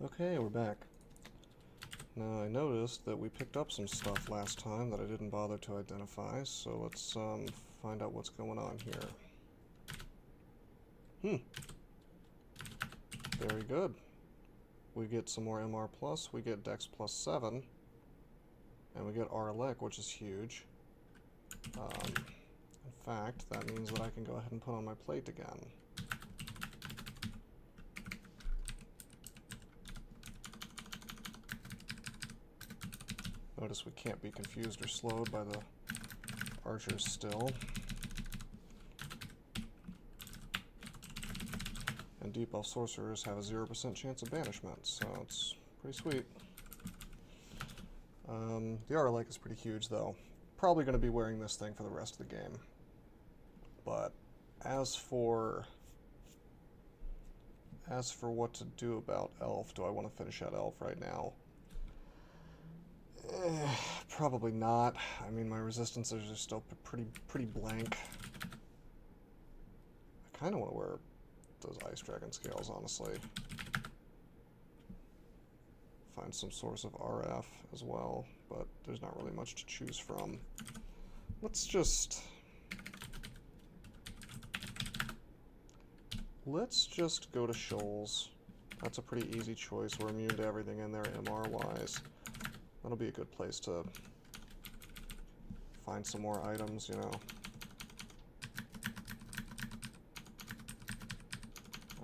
Okay, we're back. Now I noticed that we picked up some stuff last time that I didn't bother to identify, so let's find out what's going on here. Very good. We get some more MR+, we get Dex +7, and we get R-Elec, which is huge. In fact, that means that I can go ahead and put on my plate again. Notice we can't be confused or slowed by the archers still. And deep elf sorcerers have a 0% chance of banishment, so it's pretty sweet. The R-Elec is pretty huge though. Probably going to be wearing this thing for the rest of the game. But as for what to do about elf, do I want to finish out elf right now? Probably not. I mean, my resistances are still pretty blank. I kind of want to wear those ice dragon scales, honestly. Find some source of RF as well, but there's not really much to choose from. Let's just go to Shoals. That's a pretty easy choice. We're immune to everything in there MR-wise. That'll be a good place to find some more items, you know.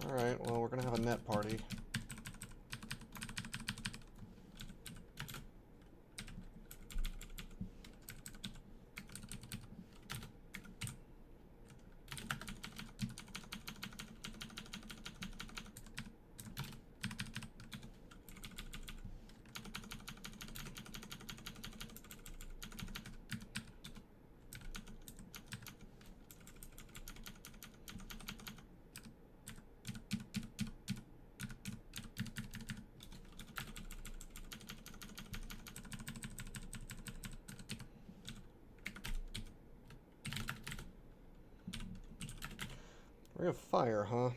Alright, well, we're gonna have a net party. Ring of Fire, huh?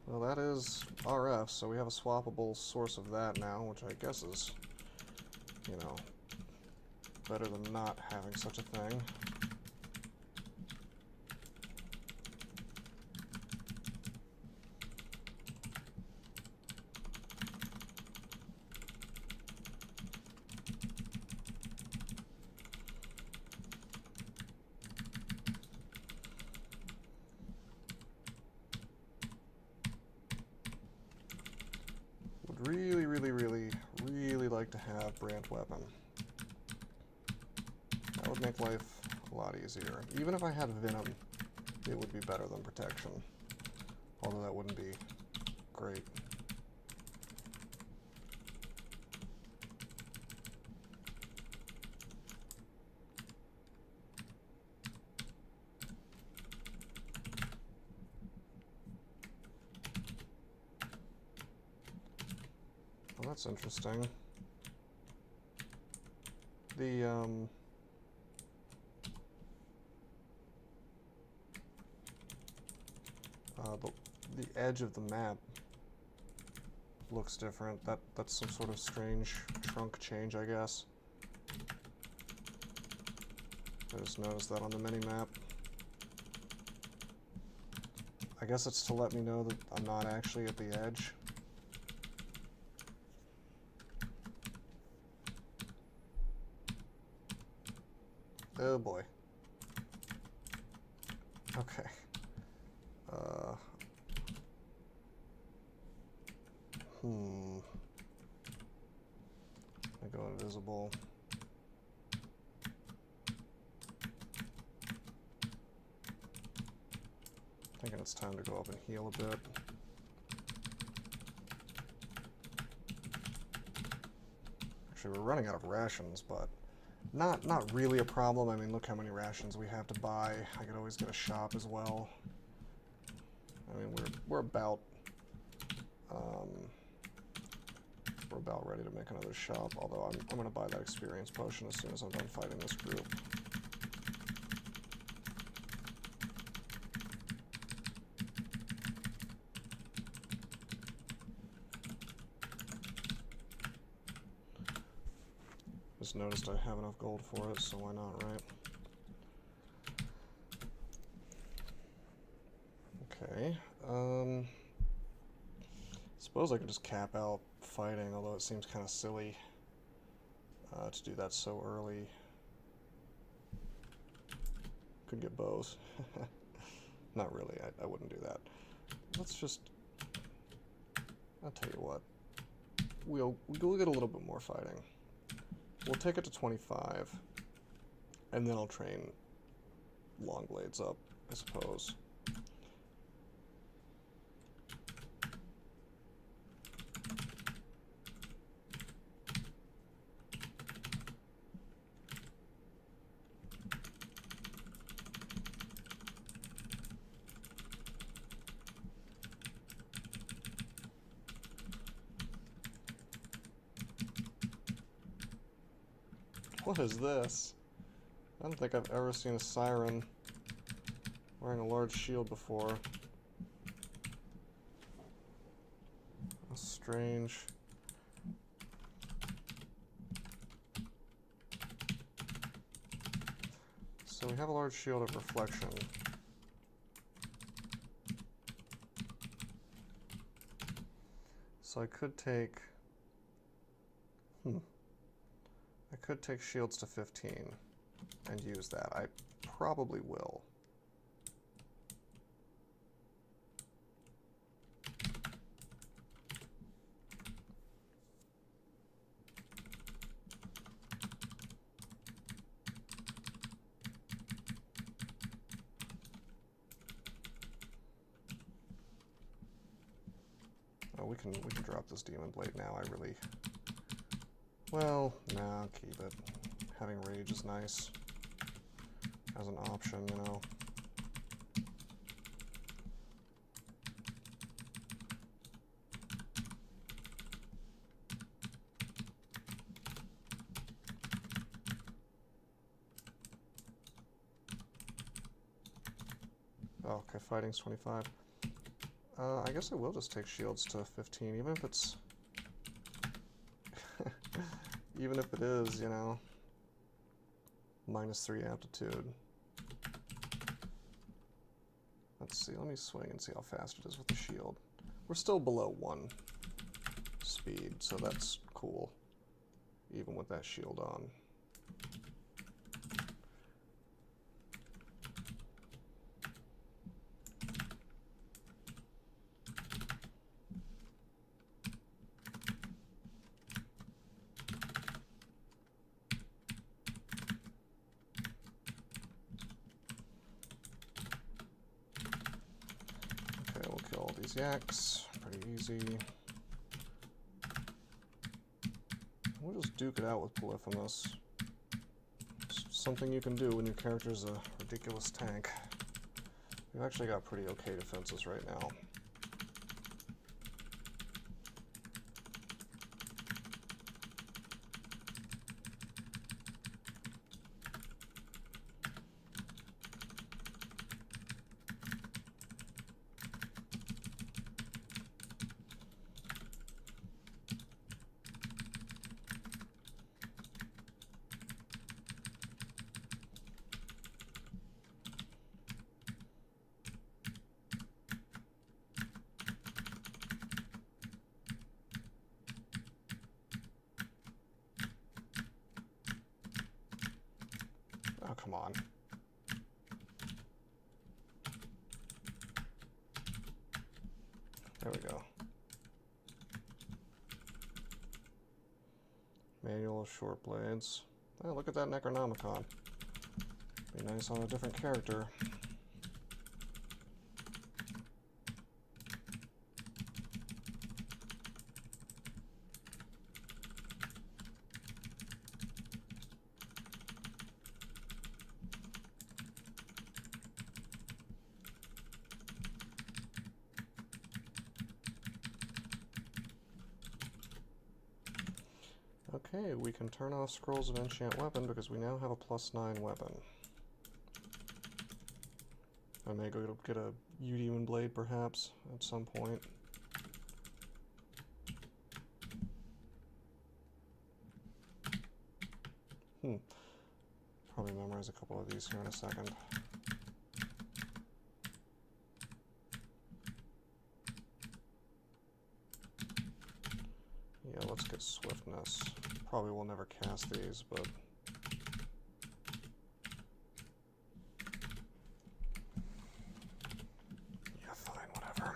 Well, that is RF, so we have a swappable source of that now, which I guess is, you know, better than not having such a thing. Really like to have Brand Weapon. That would make life a lot easier. Even if I had Venom, it would be better than Protection. Although that wouldn't be great. Well, that's interesting. The edge of the map looks different. That's some sort of strange trunk change, I guess. I just noticed that on the mini-map. I guess it's to let me know that I'm not actually at the edge. Oh boy. Okay. I go invisible. Thinking it's time to go up and heal a bit. Actually, we're running out of rations, but not really a problem. I mean, look how many rations we have to buy. I could always get a shop as well. I mean, we're about ready to make another shop. Although I'm gonna buy that experience potion as soon as I'm done fighting this group. Just noticed I have enough gold for it, so why not, right? Okay, suppose I could just cap out fighting, although it seems kind of silly to do that so early. Could get bows. Not really, I wouldn't do that. Let's just... I'll tell you what. We'll get a little bit more fighting. We'll take it to 25, and then I'll train long blades up, I suppose. What is this? I don't think I've ever seen a siren wearing a large shield before. That's strange. So we have a large shield of reflection. So I could take... I could take shields to 15 and use that. I probably will. Oh, we can drop this demon blade now. I really... Well, nah, keep it. Having rage is nice as an option, you know. Oh, okay, fighting's 25. I guess I will just take shields to 15, even if it's... Even if it is, you know, -3 aptitude. Let's see, let me swing and see how fast it is with the shield. We're still below 1 speed, so that's cool, even with that shield on. Yaks, pretty easy. We'll just duke it out with Polyphemus. It's something you can do when your character's a ridiculous tank. We've actually got pretty okay defenses right now. Oh, come on. There we go. Manual of short blades. Oh, look at that Necronomicon. Be nice on a different character. Okay, we can turn off Scrolls of Enchant Weapon because we now have a +9 weapon. I may go get a U-Demon Blade, perhaps, at some point. Probably memorize a couple of these here in a second. Yeah, let's get swiftness. Probably will never cast these, but yeah, fine, whatever.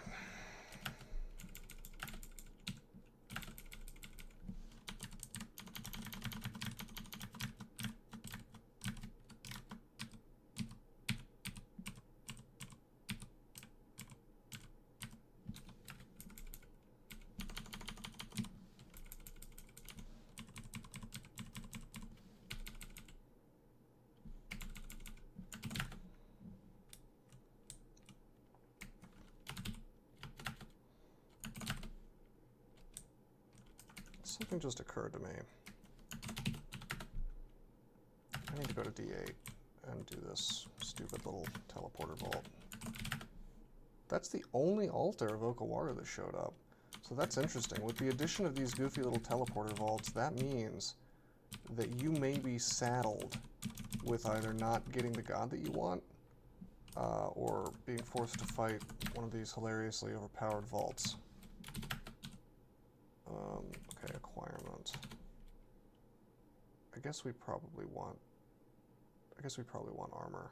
Something just occurred to me. I need to go to D8 and do this stupid little teleporter vault. That's the only altar of Okawara that showed up. So that's interesting. With the addition of these goofy little teleporter vaults, that means that you may be saddled with either not getting the god that you want, or being forced to fight one of these hilariously overpowered vaults. Okay, acquirement. I guess we probably want armor.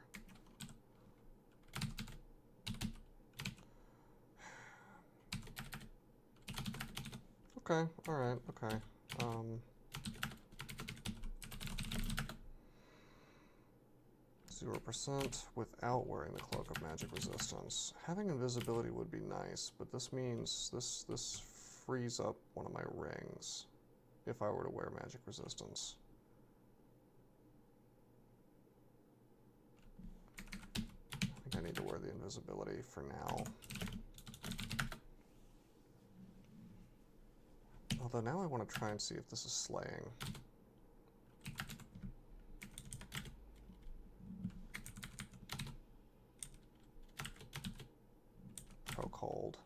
Okay, alright, okay. 0% without wearing the Cloak of Magic Resistance. Having invisibility would be nice, but this means this frees up one of my rings if I were to wear Magic Resistance. I think I need to wear the invisibility for now. Although now I want to try and see if this is slaying. Pro cold.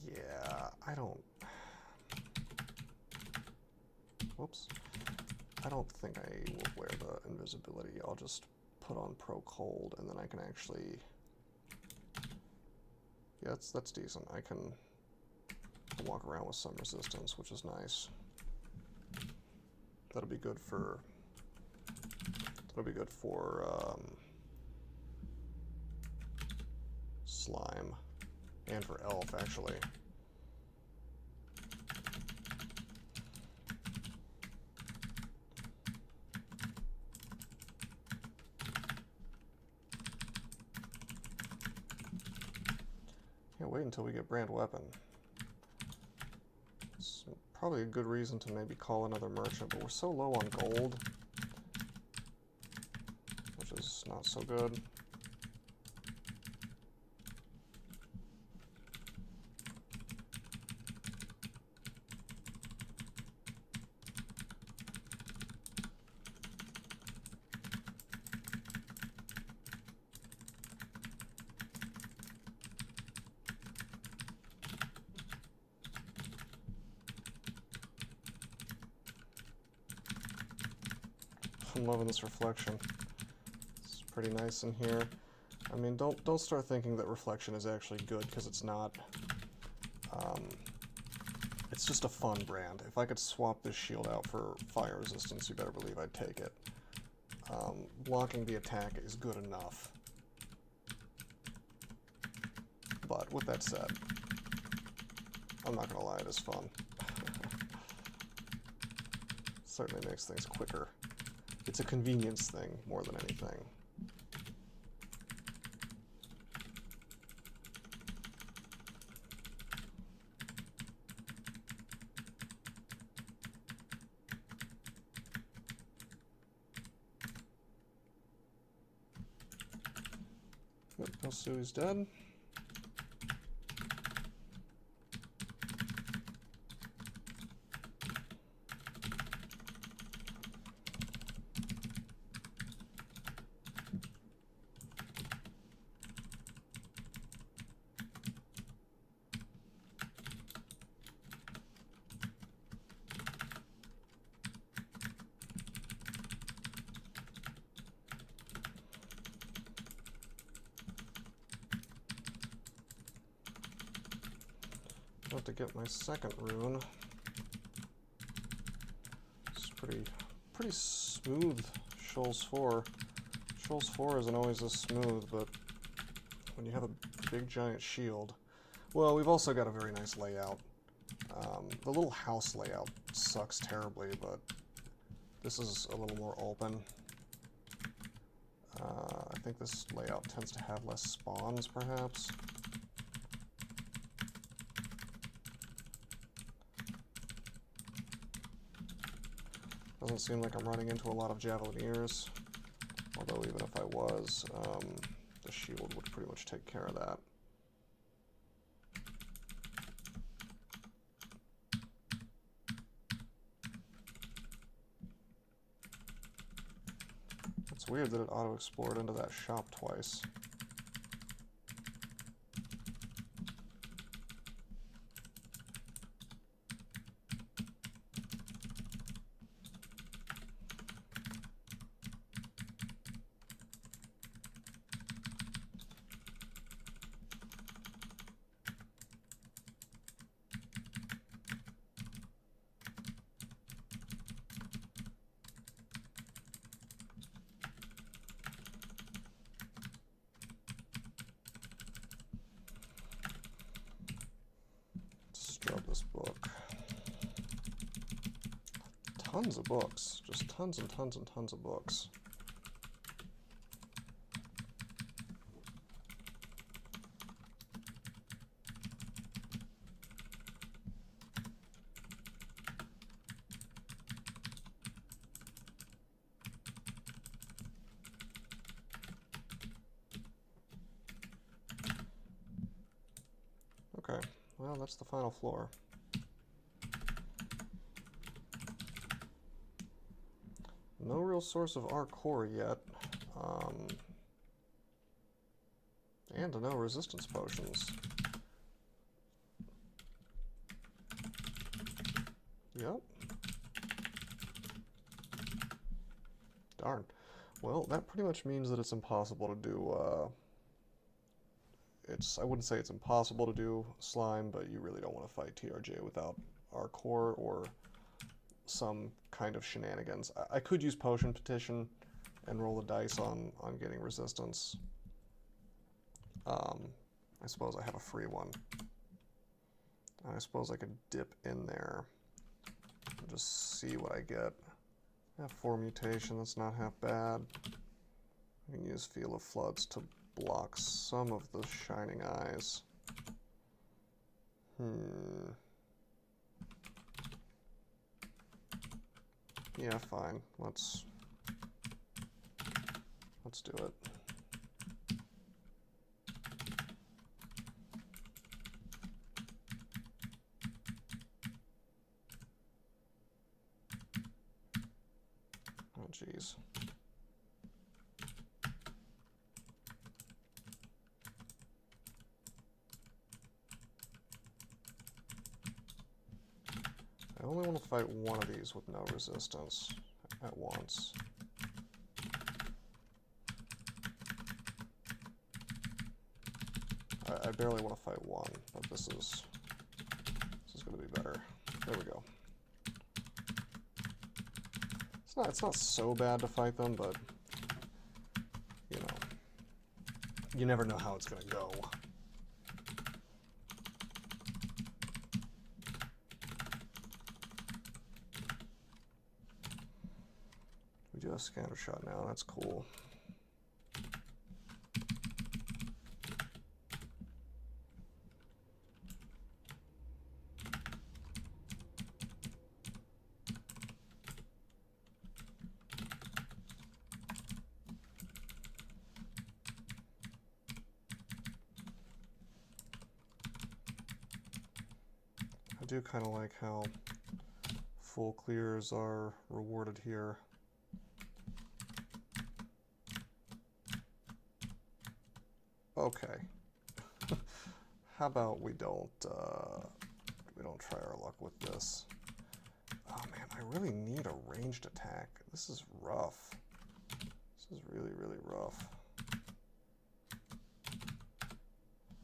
Yeah, I don't... Whoops. I don't think I will wear the invisibility. I'll just put on Pro Cold, and then I can actually... Yeah, that's decent. I can walk around with some resistance, which is nice. That'll be good for... slime. And for elf, actually. Can't wait until we get brand weapon. It's probably a good reason to maybe call another merchant, but we're so low on gold, which is not so good. I'm loving this reflection. It's pretty nice in here. I mean, don't start thinking that reflection is actually good, because it's not. It's just a fun brand. If I could swap this shield out for fire resistance, you better believe I'd take it. Blocking the attack is good enough. But with that said, I'm not gonna lie, it is fun. Certainly makes things quicker. It's a convenience thing more than anything. Yep, Pilsui's dead. fortunate to get my second rune. It's pretty smooth, Shoals 4. Shoals 4 isn't always this smooth, but when you have a big giant shield... Well, we've also got a very nice layout. The little house layout sucks terribly, but this is a little more open. I think this layout tends to have less spawns, perhaps. Doesn't seem like I'm running into a lot of Javelineers, although even if I was, the shield would pretty much take care of that. It's weird that it auto-explored into that shop twice. This book. Tons of books. Just tons and tons and tons of books. Okay, well, that's the final floor. No real source of our core yet, and no resistance potions. Yep. Darn. Well, that pretty much means that it's impossible to do, I wouldn't say it's impossible to do slime, but you really don't want to fight TRJ without our core or some kind of shenanigans. I could use Potion Petition and roll the dice on getting resistance. I suppose I have a free one. I suppose I could dip in there and just see what I get. I have 4 mutation, that's not half bad. I can use Field of Floods to block some of the Shining Eyes. Yeah, fine. Let's do it. Oh, jeez. I only want to fight one of these with no resistance at once. I barely want to fight one, but this is going to be better. There we go. It's not so bad to fight them, but you know, you never know how it's going to go. We do have scatter shot now, that's cool. I do kind of like how full clears are rewarded here. Okay. How about we don't try our luck with this? Oh man, I really need a ranged attack. This is rough. This is really, really rough.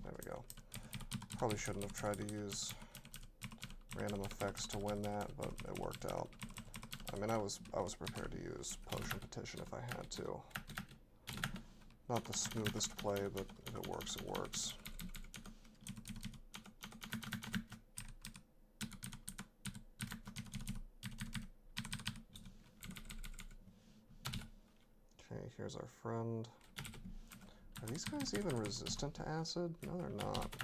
There we go. Probably shouldn't have tried to use random effects to win that, but it worked out. I mean, I was prepared to use Potion Petition if I had to. Not the smoothest play, but if it works, it works. Okay, here's our friend. Are these guys even resistant to acid? No, they're not.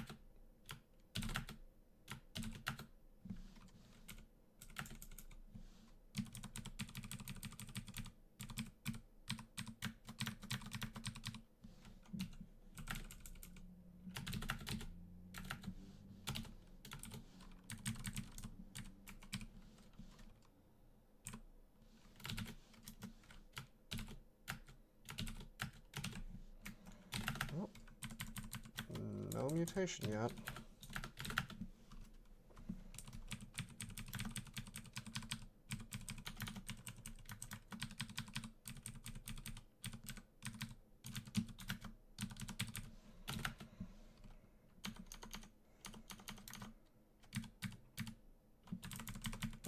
No mutation yet.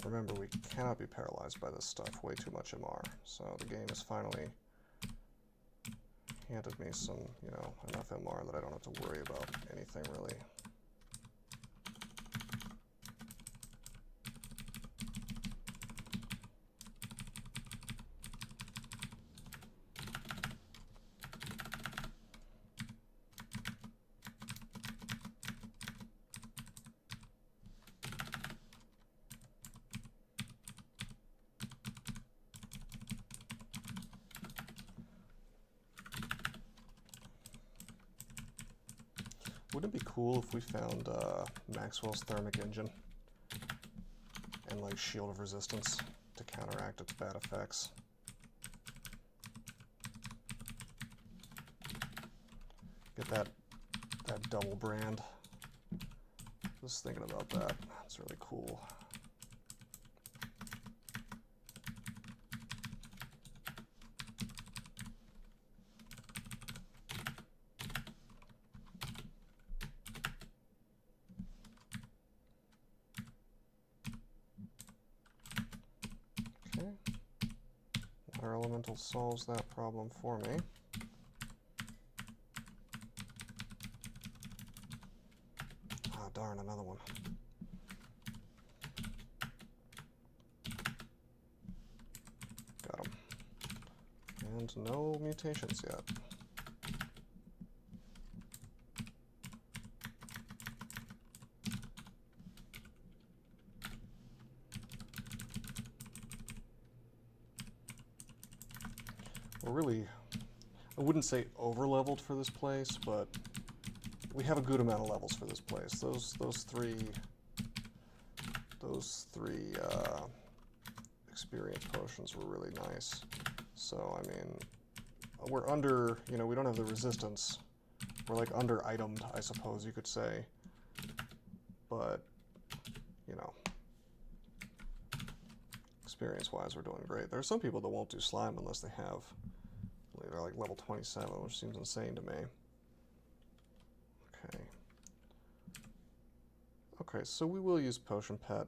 Remember, we cannot be paralyzed by this stuff. Way too much MR. So the game has finally handed me some, you know, enough MR that I don't have to worry about anything really. Wouldn't it be cool if we found Maxwell's Thermic Engine and like Shield of Resistance to counteract its bad effects? Get that double brand. Just thinking about that. It's really cool. Water Elemental solves that problem for me. Ah, darn, another one. Got him. And no mutations yet. We're really, I wouldn't say over-leveled for this place, but we have a good amount of levels for this place. Those three experience potions were really nice. So, I mean, we're under, you know, we don't have the resistance. We're like under-itemed, I suppose you could say. But, you know, experience-wise, we're doing great. There are some people that won't do slime unless they have, they're like level 27, which seems insane to me. Okay. Okay, so we will use Potion Pet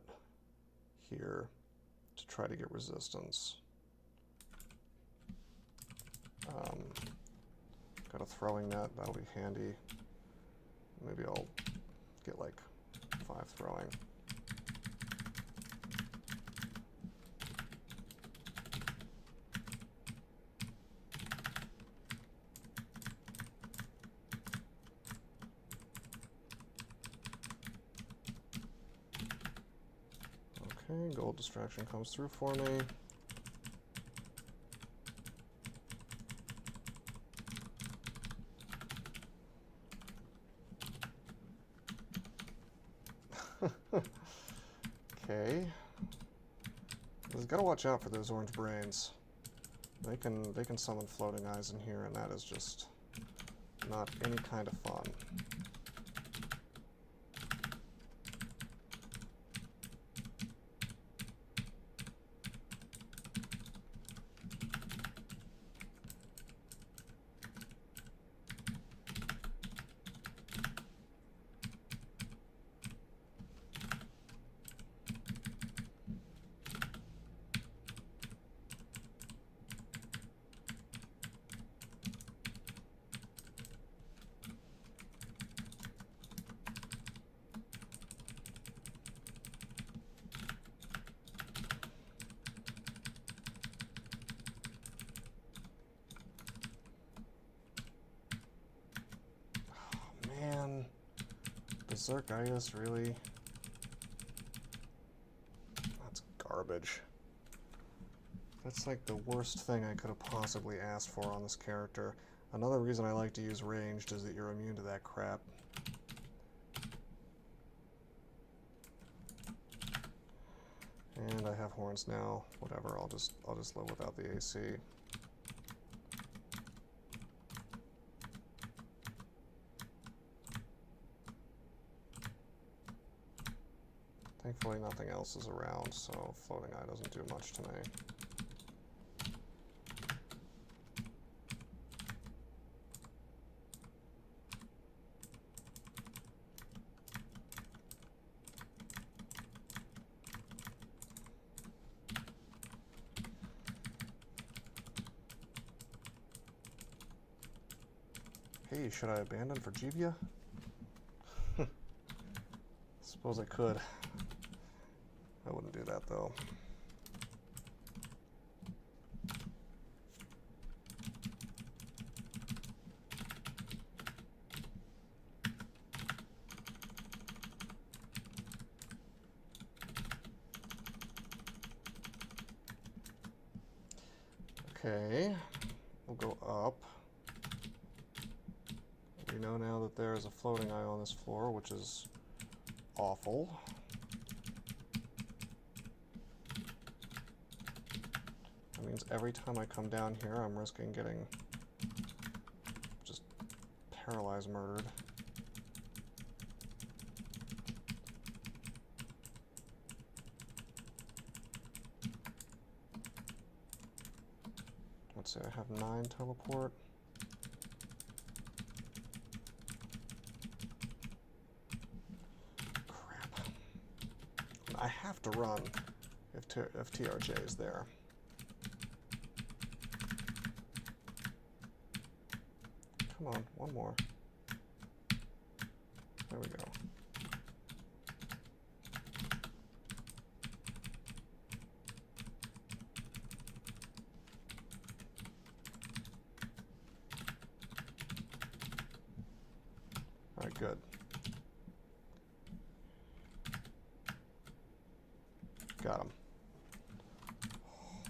here to try to get resistance. Got a throwing net, that'll be handy. Maybe I'll get like 5 throwing. Okay, gold distraction comes through for me. Okay. Just gotta watch out for those orange brains. They can summon floating eyes in here, and that is just not any kind of fun. Berserkitis, really? That's garbage. That's like the worst thing I could have possibly asked for on this character. Another reason I like to use ranged is that you're immune to that crap. And I have horns now. Whatever, I'll just live without the AC. Thankfully nothing else is around, so floating eye doesn't do much to me. Hey, should I abandon for Jivia? Suppose I could. I wouldn't do that though. Okay, we'll go up. We know now that there is a floating eye on this floor, which is awful. That means every time I come down here, I'm risking getting just paralyzed, murdered. Let's see, I have 9 teleport. I have to run if TRJ is there. Come on, one more. There we go. All right, good. Got him.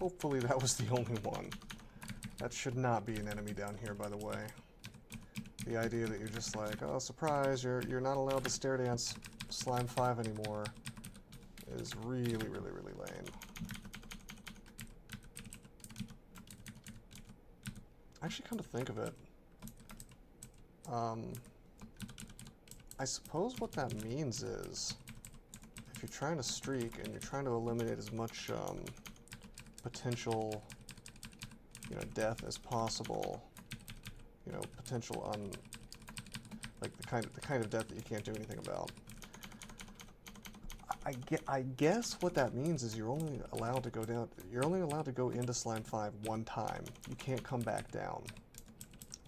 Hopefully that was the only one. That should not be an enemy down here, by the way. The idea that you're just like, oh, surprise, you're not allowed to stare dance Slime 5 anymore is really, really, really lame. Actually, come to think of it, I suppose what that means is if you're trying to streak and you're trying to eliminate as much potential, death as possible, potential on like the kind of death that you can't do anything about. I guess what that means is you're only allowed to go down. You're only allowed to go into Slime 5 one time. You can't come back down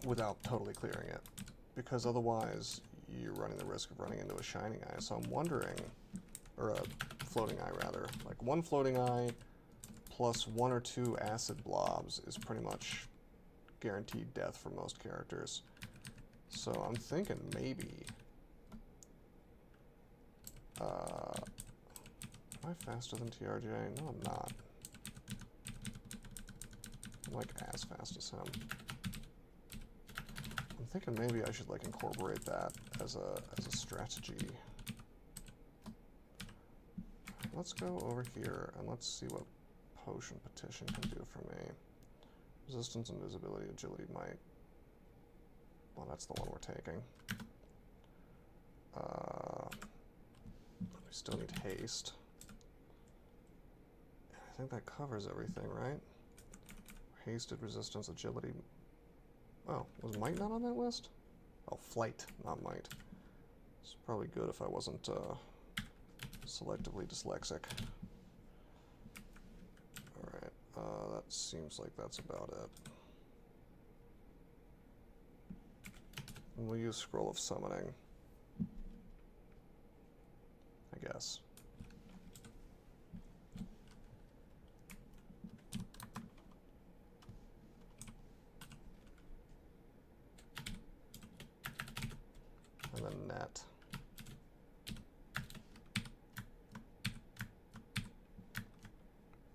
without totally clearing it, because otherwise you're running the risk of running into a Shining Eye. So I'm wondering, or a Floating Eye rather, like one Floating Eye plus 1 or 2 acid blobs is pretty much guaranteed death for most characters. So I'm thinking maybe am I faster than TRJ? No, I'm not. I'm like as fast as him. I'm thinking maybe I should like incorporate that as a strategy. Let's go over here and let's see what Potion Petition can do for me. Resistance, invisibility, agility, might. Well, that's the one we're taking. We still need haste. I think that covers everything, right? Hasted, resistance, agility. Oh, was might not on that list? Oh, flight, not might. It's probably good if I wasn't selectively dyslexic. Alright, that seems like that's about it. And we'll use Scroll of Summoning, I guess. And then net.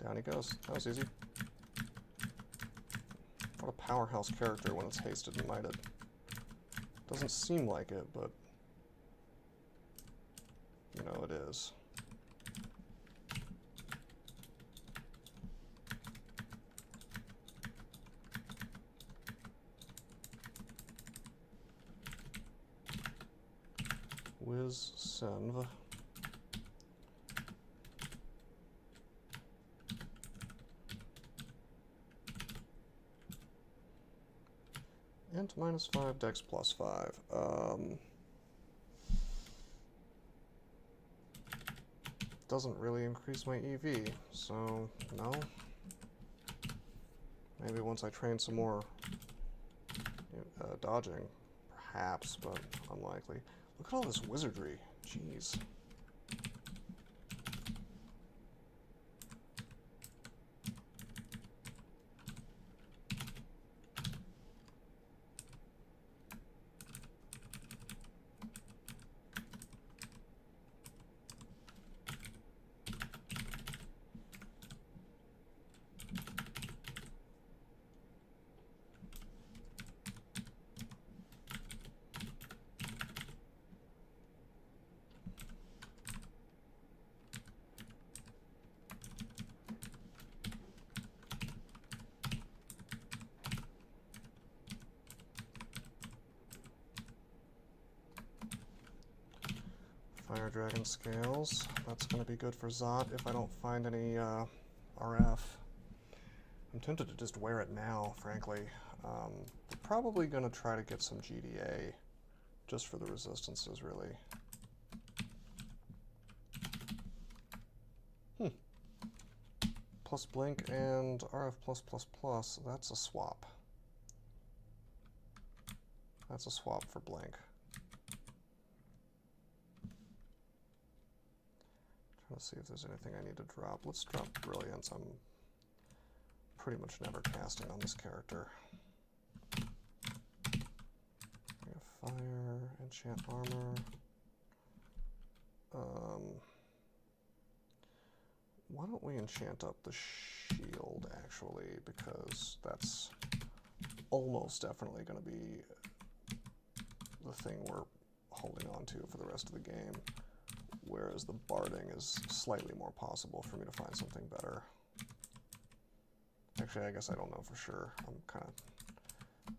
Down he goes. That was easy. What a powerhouse character when it's hasted and knighted. Doesn't seem like it, but you know it is. Whiz Senv. Int -5, Dex +5. Doesn't really increase my EV, so no. Maybe once I train some more dodging, perhaps, but unlikely. Look at all this wizardry. Jeez. Fire Dragon Scales. That's going to be good for Zot if I don't find any RF. I'm tempted to just wear it now, frankly. Probably going to try to get some GDA just for the resistances, really. Plus Blink and RF+++. That's a swap. That's a swap for Blink. Let's see if there's anything I need to drop. Let's drop Brilliance. I'm pretty much never casting on this character. We have Fire, Enchant Armor. Why don't we enchant up the shield, actually, because that's almost definitely going to be the thing we're holding on to for the rest of the game. Whereas the barding is slightly more possible for me to find something better. Actually, I guess I don't know for sure. I'm kind of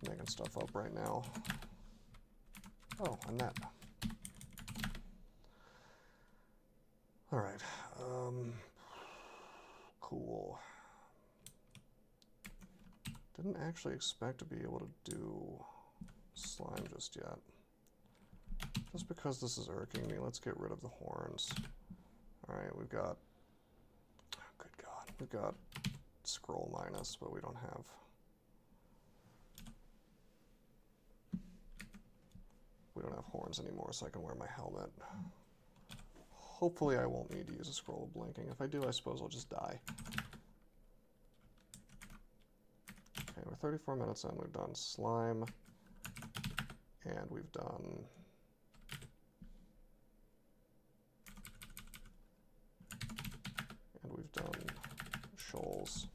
making stuff up right now. Oh, a net. Alright. Cool. Didn't actually expect to be able to do slime just yet. Just because this is irking me, let's get rid of the horns. Alright, we've got... Oh, good God. We've got scroll minus, but we don't have... We don't have horns anymore, so I can wear my helmet. Hopefully I won't need to use a scroll of blinking. If I do, I suppose I'll just die. Okay, we're 34 minutes in. We've done slime. And we've done... We've done shoals.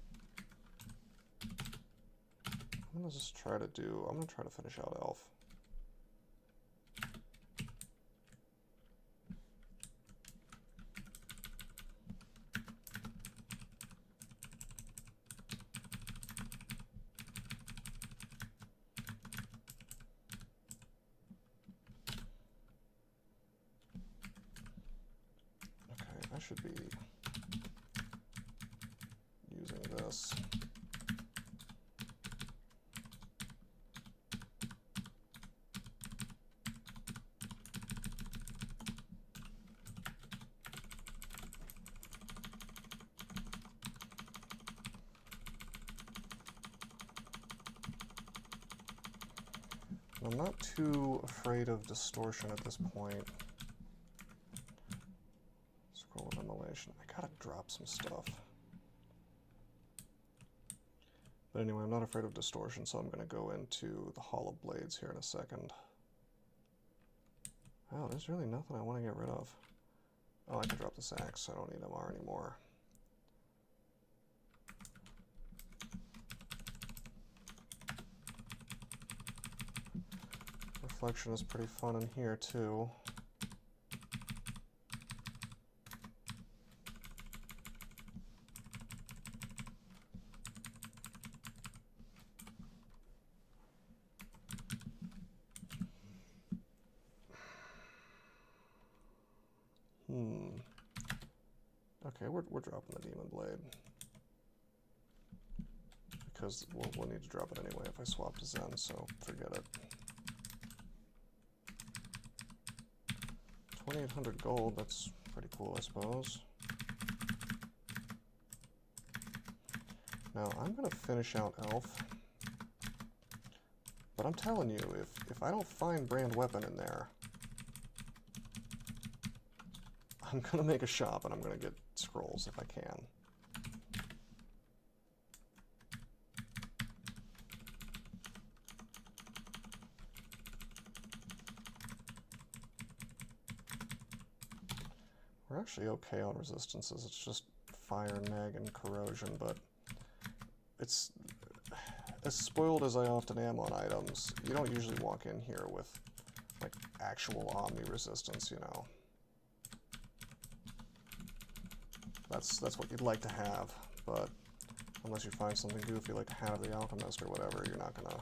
I'm gonna just try to do, I'm gonna try to finish out Elf. Okay, I should be using this. I'm not too afraid of distortion at this point. Scroll of Immolation. I gotta drop some stuff. But anyway, I'm not afraid of distortion, so I'm going to go into the Hall of Blades here in a second. Oh, there's really nothing I want to get rid of. Oh, I can drop this axe. I don't need MR anymore. reflection is pretty fun in here too. Okay, we're dropping the Demon Blade. Because we'll need to drop it anyway if I swap to Zen, so forget it. 2,800 gold, that's pretty cool, I suppose. Now, I'm going to finish out Elf. But I'm telling you, if I don't find Brand Weapon in there, I'm going to make a shop and I'm going to get scrolls if I can. We're actually okay on resistances, it's just fire, neg, and corrosion, but it's as spoiled as I often am on items, you don't usually walk in here with like actual Omni resistance, you know. That's what you'd like to have, but unless you find something goofy like Hat of the Alchemist or whatever, you're not gonna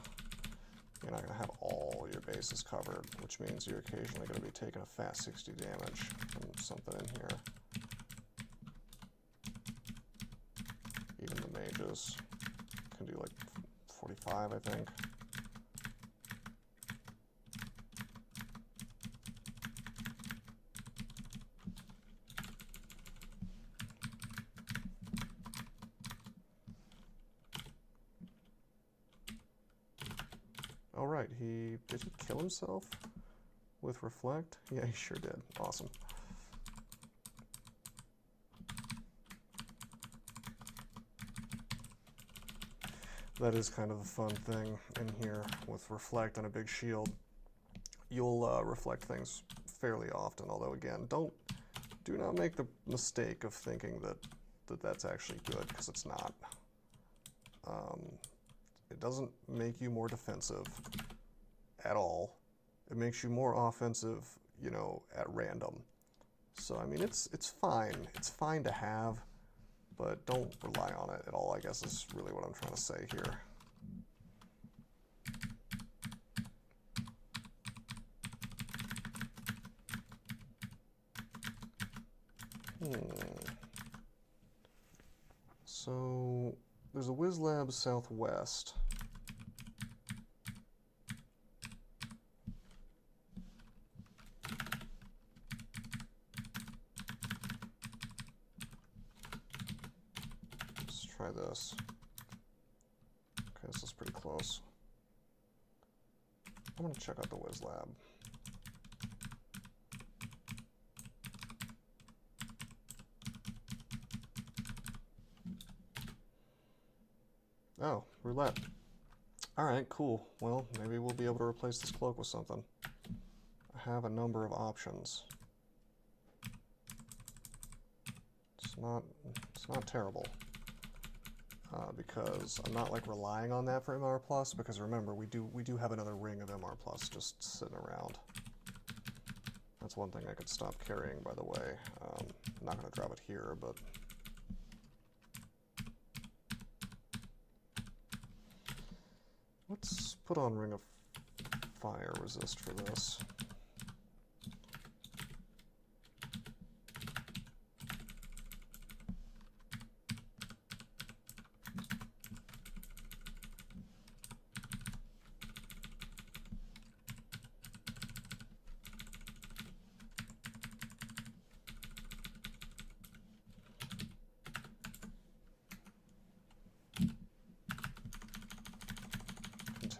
have all your bases covered, which means you're occasionally gonna be taking a fat 60 damage from something in here. Even the mages can do like 45, I think. Oh right, did he kill himself with Reflect? Yeah, he sure did. Awesome. That is kind of a fun thing in here with Reflect and a big shield. You'll reflect things fairly often, although again, do not make the mistake of thinking that that's actually good, because it's not. It doesn't make you more defensive at all. It makes you more offensive, you know, at random. So I mean, it's fine. It's fine to have, but don't rely on it at all, I guess is really what I'm trying to say here. So there's a Wiz Lab Southwest. Let's try this. Okay, this is pretty close. I'm gonna check out the Wiz Lab. Oh, roulette. Alright, cool. Well, maybe we'll be able to replace this cloak with something. I have a number of options. It's not terrible. Because I'm not like relying on that for MR+, because remember, we do have another ring of MR+ just sitting around. That's one thing I could stop carrying, by the way. I'm not going to drop it here, but... Let's put on Ring of Fire resist for this.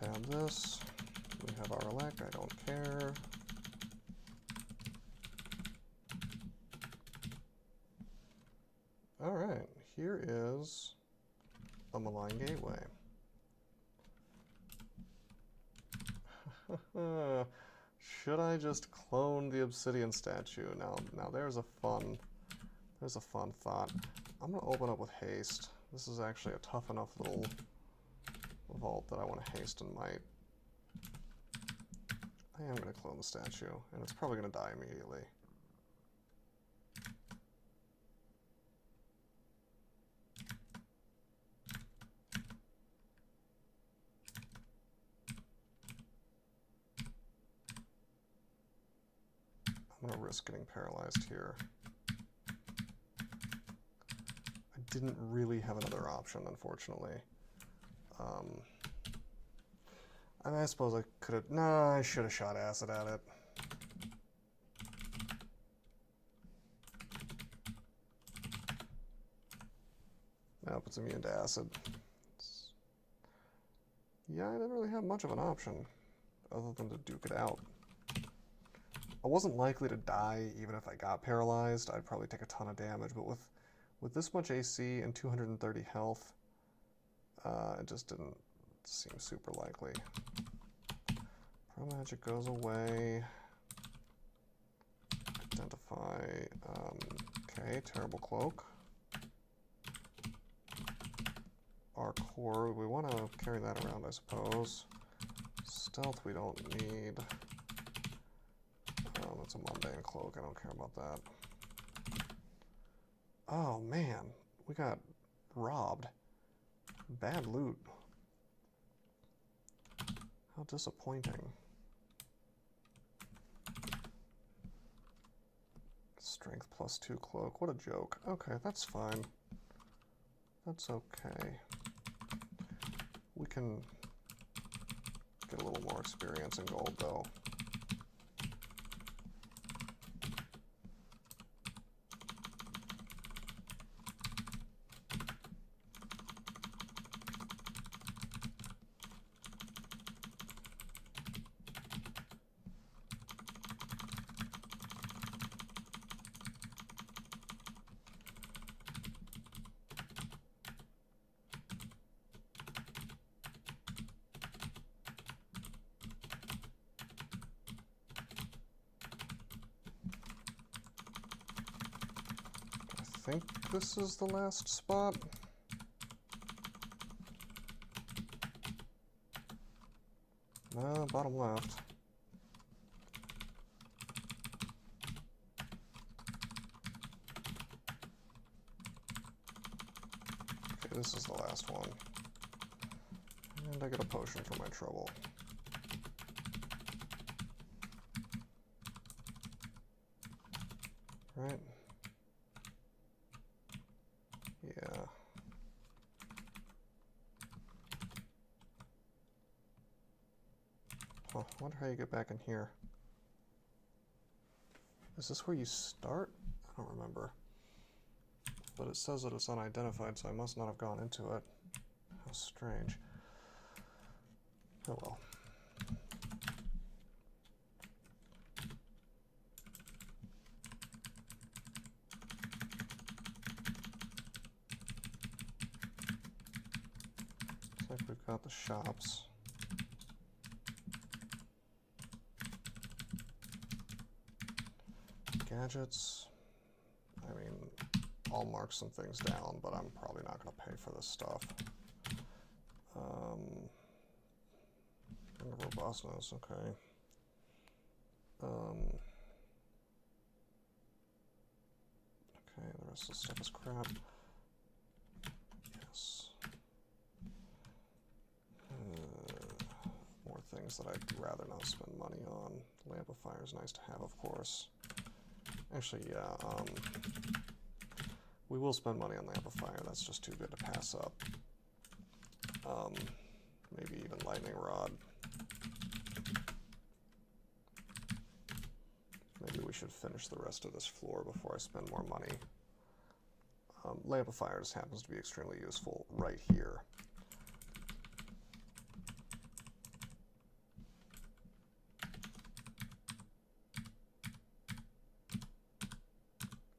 Tab this. We have our elect, I don't care. Alright, here is a Malign Gateway. Should I just clone the Obsidian statue? Now there's a fun thought. I'm gonna open up with haste. This is actually a tough enough little vault that I want to haste and might. I am going to clone the statue, and it's probably going to die immediately. I'm going to risk getting paralyzed here. I didn't really have another option, unfortunately. I mean, I suppose I could have... Nah, I should have shot acid at it. Nope, it's immune to acid. Yeah, I didn't really have much of an option other than to duke it out. I wasn't likely to die even if I got paralyzed. I'd probably take a ton of damage, but with this much AC and 230 health, it just didn't seem super likely. Pro magic goes away. Identify. Okay, terrible cloak. Our core, we want to carry that around, I suppose. Stealth we don't need. It's a mundane cloak, I don't care about that. Oh man, we got robbed. Bad loot. How disappointing. Strength +2 cloak, what a joke. Okay, that's fine. That's okay. We can get a little more experience in gold though. I think this is the last spot. No, bottom left. Okay, this is the last one. And I get a potion for my trouble. Right? Yeah. Huh, I wonder how you get back in here. Is this where you start? I don't remember. But it says that it's unidentified, so I must not have gone into it. How strange. Oh well. Looks like we've got the shops. Gadgets. I mean, I'll mark some things down, but I'm probably not going to pay for this stuff. Robustness, okay. Okay, the rest of the stuff is crap. Yes. More things that I'd rather not spend money on. Lamplifier is nice to have, of course. Actually, yeah, we will spend money on Lamplifier. That's just too good to pass up. Maybe even Lightning Rod. Maybe we should finish the rest of this floor before I spend more money. Lamplifier just happens to be extremely useful right here.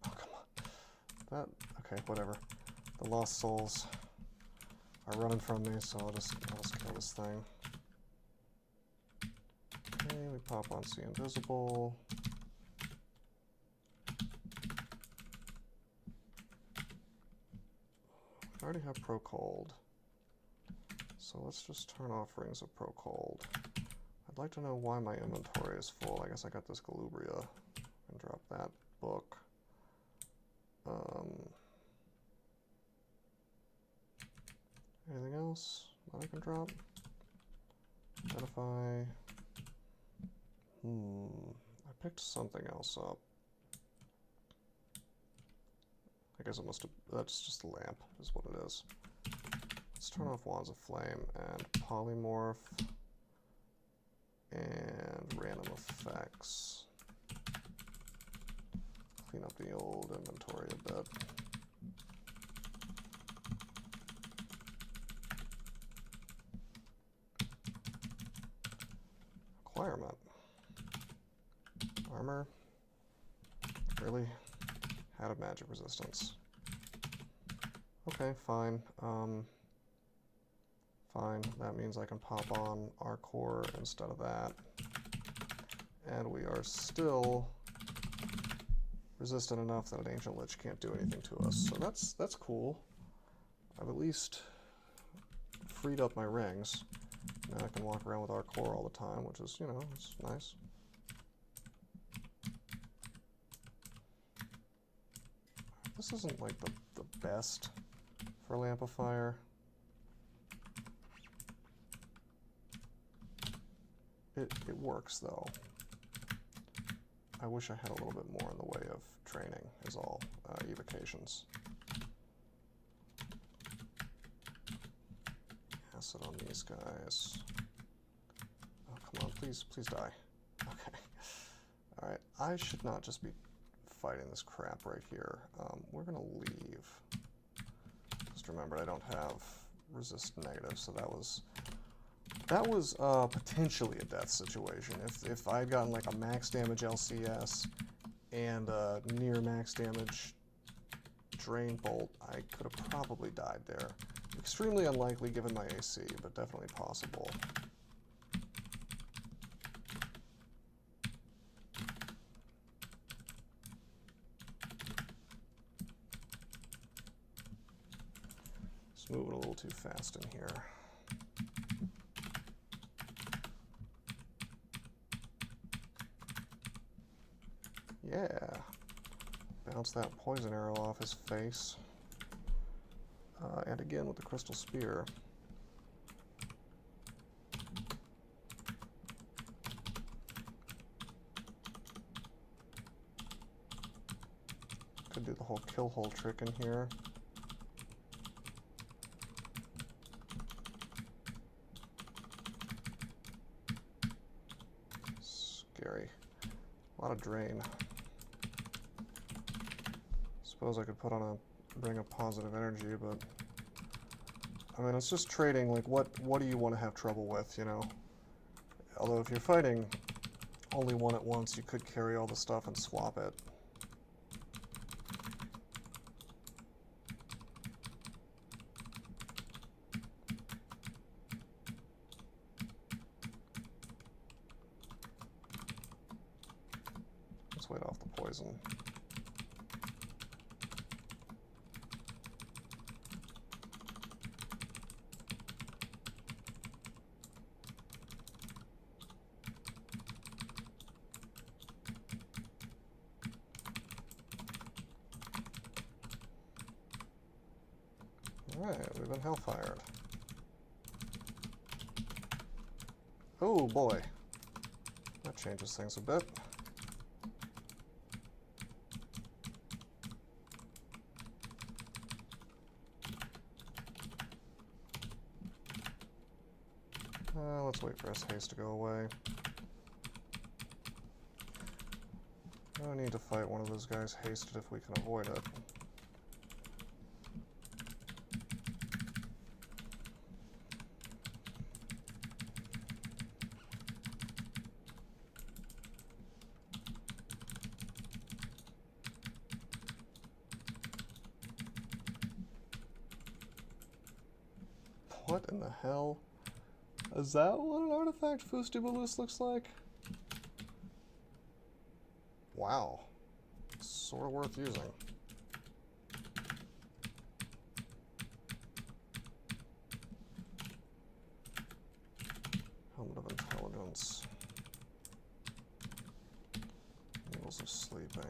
Oh, come on. Okay, whatever. The Lost Souls are running from me, so I'll just kill this thing. Okay, we pop on See Invisible. I already have Pro Cold, so let's just turn off Rings of Pro Cold. I'd like to know why my inventory is full. I guess I got this Galubria and drop that book. Anything else that I can drop? Identify. I picked something else up. I guess it must have, that's just a lamp, is what it is. Let's turn off Wands of Flame and Polymorph and Random Effects. Clean up the old inventory a bit. Requirement. Armor. Really? Had a magic resistance. Okay, fine. Fine. That means I can pop on our core instead of that. And we are still resistant enough that an Ancient Lich can't do anything to us. So that's cool. I've at least freed up my rings. Now I can walk around with our core all the time, which is, you know, it's nice. This isn't like the best for Lampifier. It works though. I wish I had a little bit more in the way of training, is all. Evocations. Acid on these guys. Oh, come on, please die. Okay. Alright, I should not just be fighting this crap right here. We're gonna leave. Just remember, I don't have resist negative, so that was potentially a death situation. If I had gotten like a max damage LCS and a near max damage drain bolt, I could have probably died there. Extremely unlikely given my AC, but definitely possible. Just moving a little too fast in here. Yeah. Bounce that poison arrow off his face. And again with the crystal spear. Could do the whole kill hole trick in here. Scary. A lot of drain. Suppose I could put on a bring a positive energy, but I mean it's just trading. Like what do you want to have trouble with, you know? Although if you're fighting only one at once, you could carry all the stuff and swap it. Let's wait off the poison. Alright, we've been hellfired. Oh boy. That changes things a bit. Let's wait for his haste to go away. I don't need to fight one of those guys hasted if we can avoid it. What in the hell? Is that what an artifact Fustibalus looks like? Wow. Sort of worth using. Helmet of Intelligence. levels of sleeping.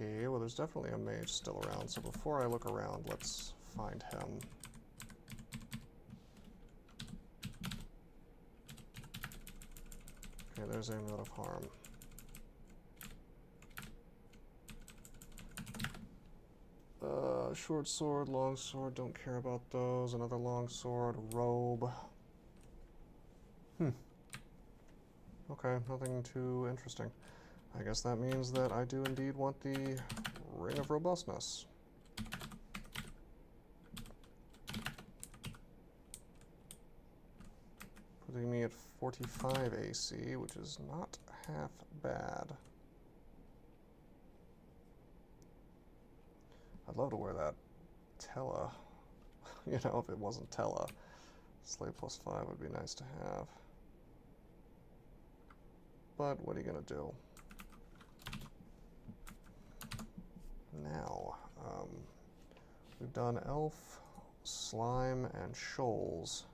Okay, well there's definitely a mage still around, so before I look around, let's find him. Okay, there's Amulet of Harm. Short sword, long sword, don't care about those. Another long sword, robe. Okay, nothing too interesting. I guess that means that I do indeed want the Ring of Robustness. Putting me at 45 AC, which is not half bad. I'd love to wear that Tella. You know, if it wasn't Tella. Slay plus 5 would be nice to have. But what are you going to do? Now, we've done Elf, Slime, and Shoals.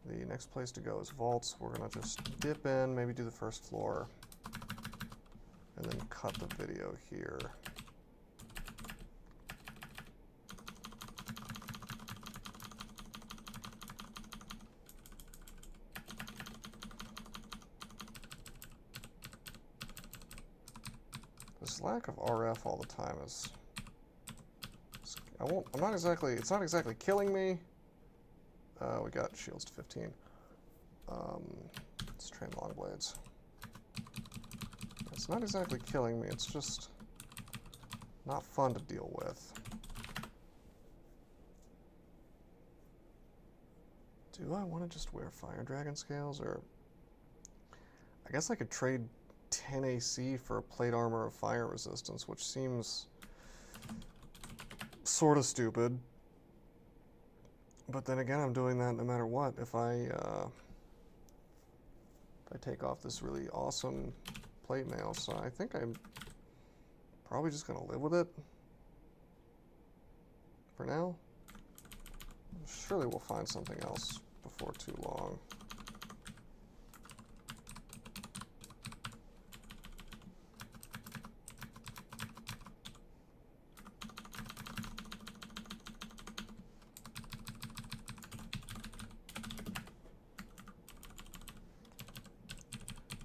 The next place to go is Vaults. We're going to just dip in, maybe do the first floor, and then cut the video here. This lack of RF all the time is... I'm not exactly... It's not exactly killing me. We got shields to 15. Let's train long blades. It's not exactly killing me, it's just not fun to deal with. Do I want to just wear Fire Dragon Scales, or... I guess I could trade 10 AC for a plate armor of fire resistance, which seems sort of stupid. But then again, I'm doing that no matter what. If I take off this really awesome plate mail, so I think I'm probably just going to live with it for now. Surely we'll find something else before too long.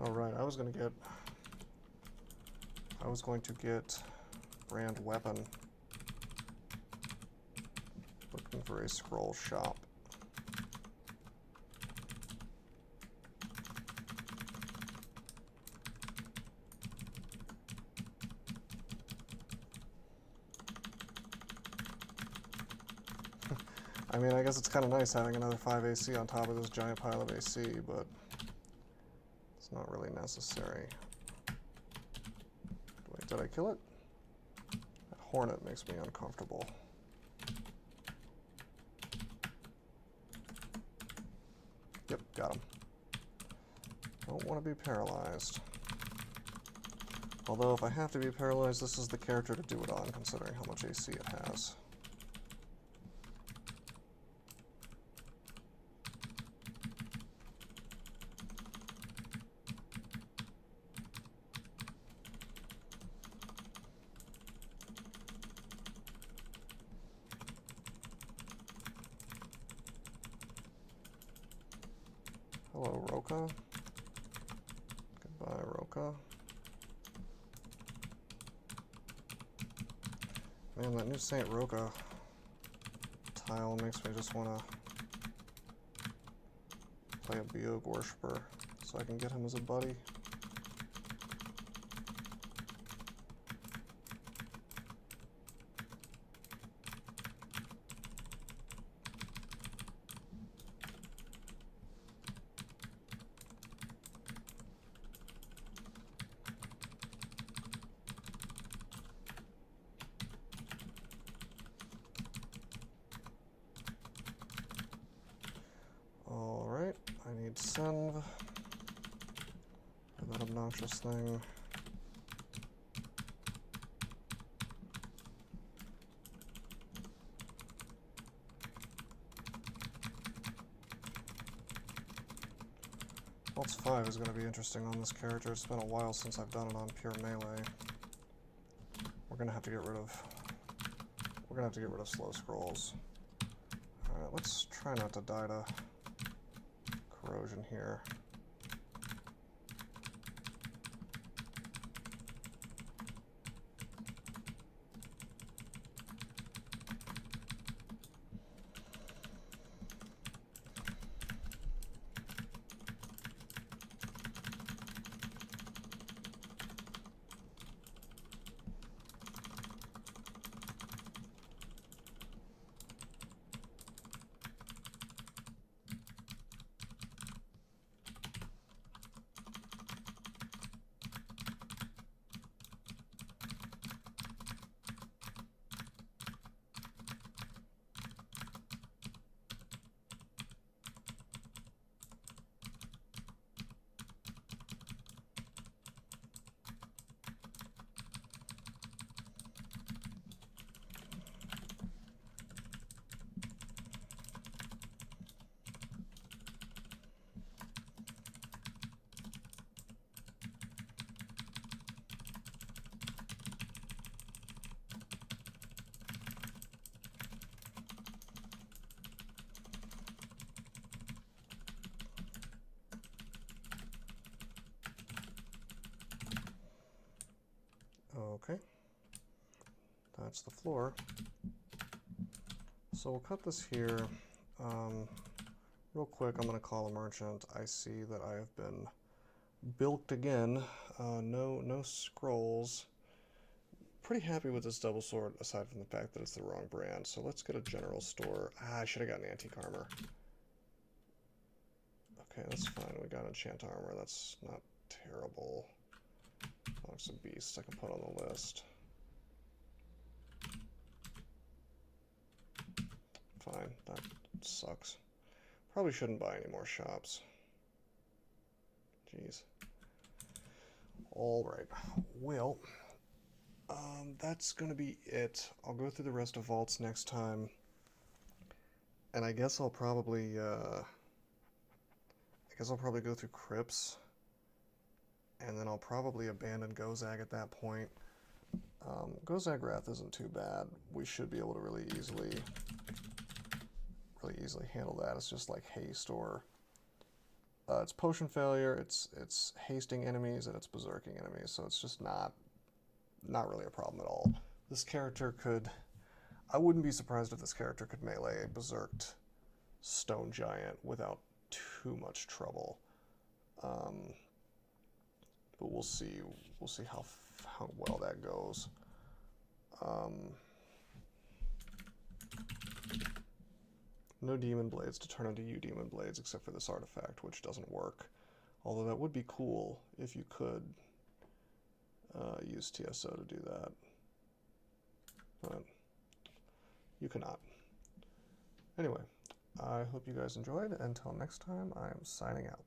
Alright, I was going to get brand weapon. Looking for a scroll shop. I mean, I guess it's kind of nice having another 5 AC on top of this giant pile of AC, but it's not really necessary. Wait, did I kill it? That hornet makes me uncomfortable. Yep, got him. Don't want to be paralyzed. Although if I have to be paralyzed, this is the character to do it on, considering how much AC it has. Hello, Roka. Goodbye, Roka. Man, that new Saint Roka tile makes me just want to play a Biog Worshipper so I can get him as a buddy. need send. And that obnoxious thing. Waltz 5 is going to be interesting on this character. It's been a while since I've done it on pure melee. We're going to have to get rid of slow scrolls. Alright, let's try not to die to corrosion here. Okay, that's the floor. So we'll cut this here. Real quick, I'm going to call a merchant. I see that I have been bilked again. No scrolls. Pretty happy with this double sword, aside from the fact that it's the wrong brand. So let's get a general store. I should have gotten antique armor. Okay, that's fine. We got enchant armor. That's not terrible. Some beasts I can put on the list. Fine, that sucks. Probably shouldn't buy any more shops. Jeez. Alright, well, that's gonna be it. I'll go through the rest of vaults next time. And I guess I'll probably go through crypts. And then I'll probably abandon Gozag at that point. Gozag Wrath isn't too bad. We should be able to really easily handle that. It's just like haste, or it's potion failure, it's hasting enemies, and it's berserking enemies. So it's just not really a problem at all. This character could, I wouldn't be surprised if this character could melee a berserked stone giant without too much trouble. But we'll see. We'll see how well that goes. No demon blades to turn into demon blades except for this artifact, which doesn't work. Although that would be cool if you could use TSO to do that. But you cannot. Anyway, I hope you guys enjoyed. Until next time, I am signing out.